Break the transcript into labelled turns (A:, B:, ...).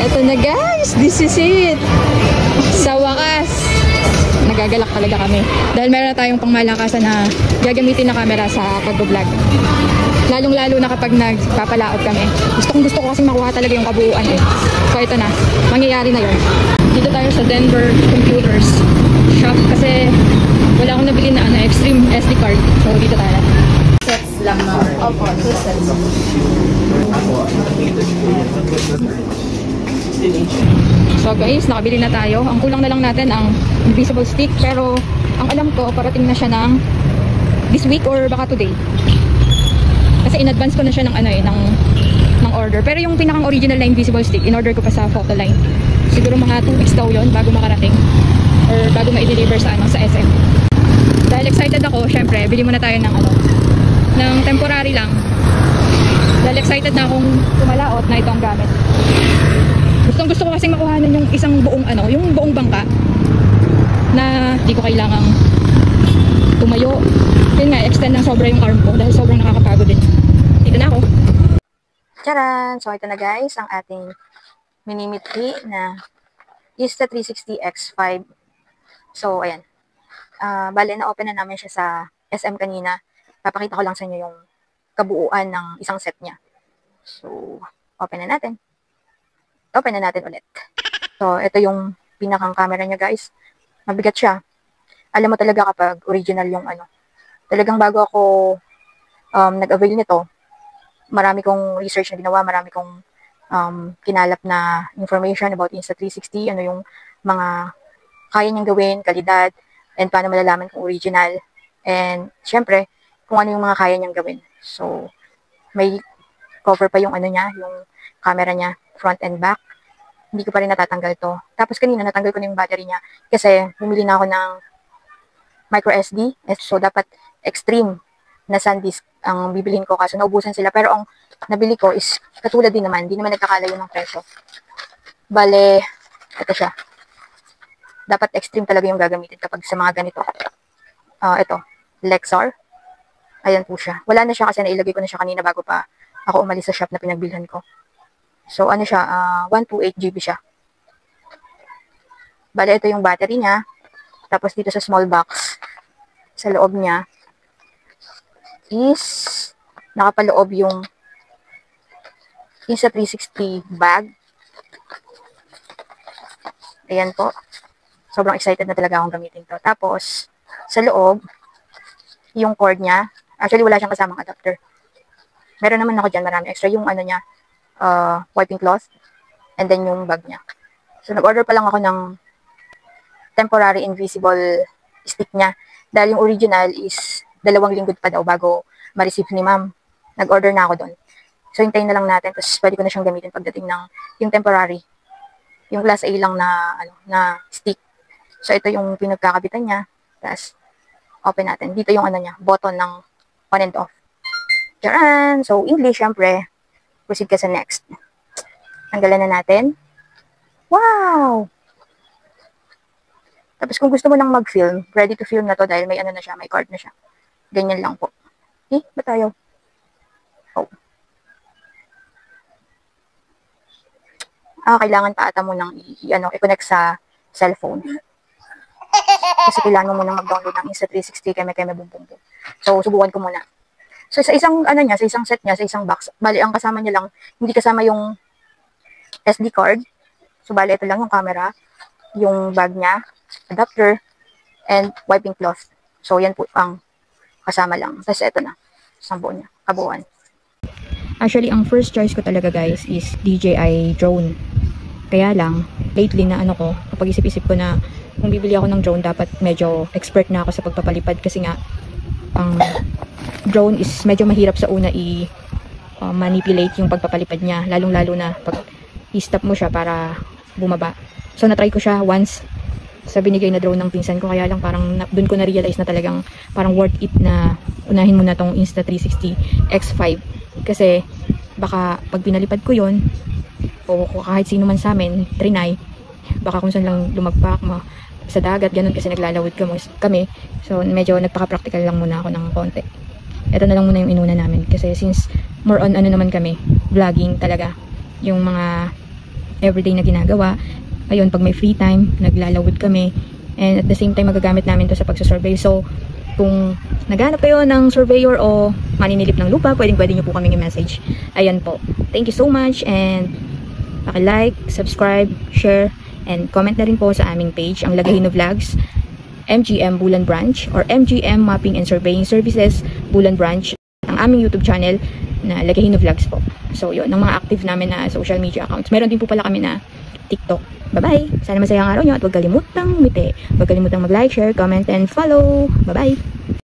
A: Eto na guys, this is it. Sa wakas, nagagalak talaga kami. Dahil meron na tayong pangmalakasan na gagamitin na camera sa pag-vlog. Lalong-lalo na kapag nagpapalaot kami. Gusto ko kasing makuha talaga yung kabuuan eh. So ito na, mangyayari na yun. Dito tayo sa Denver Computers Shop kasi wala akong nabili na extreme SD card. So dito tayo. Sets lang na. Opo, 2 sets. So guys, nakabili na tayo. Ang kulang na lang natin ang invisible stick. Pero ang alam ko, parating na siya ng this week or baka today. Kasi in advance ko na siya ng ng order. Pero yung pinakang original na invisible stick, in order ko pa sa Photoline. Siguro mga 2 weeks daw yun bago makarating. Or bago ma-deliver sa sa SM. Dahil excited ako, syempre, bili muna tayo ng ng temporary lang. Dahil excited na akong tumalaot na ito ang gamit. Gusto ko kasing makuhanan yung isang buong yung buong bangka na di ko kailangang tumayo. Yun nga, extend ng sobra yung arm ko dahil sobrang nakakapagod din. Dito na ako. Tcharan! So ito na guys, ang ating mini-mitri na Insta360 X5. So ayan. Bale, na-open na namin siya sa SM kanina. Papakita ko lang sa inyo yung kabuuan ng isang set niya. So, open na natin. Open na natin ulit. So, ito yung pinakang camera niya guys. Mabigat siya. Alam mo talaga kapag original yung talagang bago ako nag-avail nito, marami kong research na ginawa, marami kong kinalap na information about Insta360, yung mga kaya niyang gawin, kalidad, and paano malalaman kung original. And, syempre, kung ano yung mga kaya niyang gawin. So, may cover pa yung yung camera niya, front and back. Hindi ko pa rin natatanggal to. Tapos kanina, natanggal ko na yung battery niya kasi bumili na ako ng micro SD. So, dapat extreme na SanDisk ang bibilhin ko kasi naubusan sila. Pero ang nabili ko is katulad din naman. Hindi naman nagkakalayo ng presyo. Bale, ito siya. Dapat extreme talaga yung gagamitin kapag sa mga ganito. Ito, Lexar. Ayan po siya. Wala na siya kasi nailagay ko na siya kanina bago pa ako umalis sa shop na pinagbilhan ko. So, siya, 128 GB siya. Bale, ito yung battery niya. Tapos dito sa small box, sa loob niya, is nakapaloob yung Insta360 bag. Ayan po. Sobrang excited na talaga akong gamitin to. Tapos, sa loob, yung cord niya, actually wala siyang kasamang adapter. Meron naman ako dyan, marami extra. Yung niya, wiping cloth, and then yung bag niya. So, nag-order pa lang ako ng temporary invisible stick niya. Dahil yung original is 2 linggo pa daw bago ma-receive ni ma'am. Nag-order na ako doon. So, hintayin na lang natin. Tapos, pwede ko na siyang gamitin pagdating ng yung temporary. Yung class A lang na, na stick. So, ito yung pinagkakabitan niya. Tapos, open natin. Dito yung niya, button ng on and off. Tcharan! So, English, syempre. Proceed ka sa next. Tanggalan na natin. Wow! Tapos kung gusto mo nang mag-film, ready to film na to dahil may na siya, may card na siya. Ganyan lang po. Ba't tayo? Oh. Kailangan pa ata mo nang i-connect sa cellphone. Kasi kailangan mo munang mag-download ng Insta360 keme boom. So, subukan ko muna. So, sa isang, sa isang set niya, sa isang box, bali, ang kasama niya lang, hindi kasama yung SD card. So, bali, ito lang yung camera, yung bag niya, adapter, and wiping cloth. So, yan po ang kasama lang. Tapos, ito na, isang buo niya, kabuuan. Actually, ang first choice ko talaga, guys, is DJI drone. Kaya lang, lately na kapag isip-isip ko na, kung bibili ako ng drone, dapat medyo expert na ako sa pagpapalipad kasi nga, ang drone is medyo mahirap sa una manipulate yung pagpapalipad niya, lalong-lalo na pag i-stop mo siya para bumaba. So na-try ko siya once sa binigay na drone ng pinsan ko, kaya lang parang doon ko na-realize na talagang parang worth it na unahin mo na tong Insta360 X5 kasi baka pag pinalipad ko yon o kahit sino man sa amin trinay, baka kung saan lang lumagpak sa dagat, ganun kasi naglalawid kami. So, medyo nagpaka-practical lang muna ako ng konti. Ito na lang muna yung inuna namin. Kasi since more on naman kami, vlogging talaga. Yung mga everyday na ginagawa. Ayun, pag may free time, naglalawod kami. And at the same time, magagamit namin to sa pagsasurvey. So, kung naghanap kayo ng surveyor o maninilip ng lupa, pwede nyo po kaming i-message. Ayan po. Thank you so much and paki-like, subscribe, share, and comment na rin po sa aming page, ang Lagahino Vlogs, MGM Bulan Branch or MGM Mapping and Surveying Services Bulan Branch, ang aming YouTube channel na Lagahino Vlogs po. So, yun, ng mga active namin na social media accounts. Meron din po pala kami na TikTok. Bye-bye! Sana masaya ang araw nyo at huwag kalimutang umiti. Huwag kalimutang mag-like, share, comment, and follow. Bye-bye!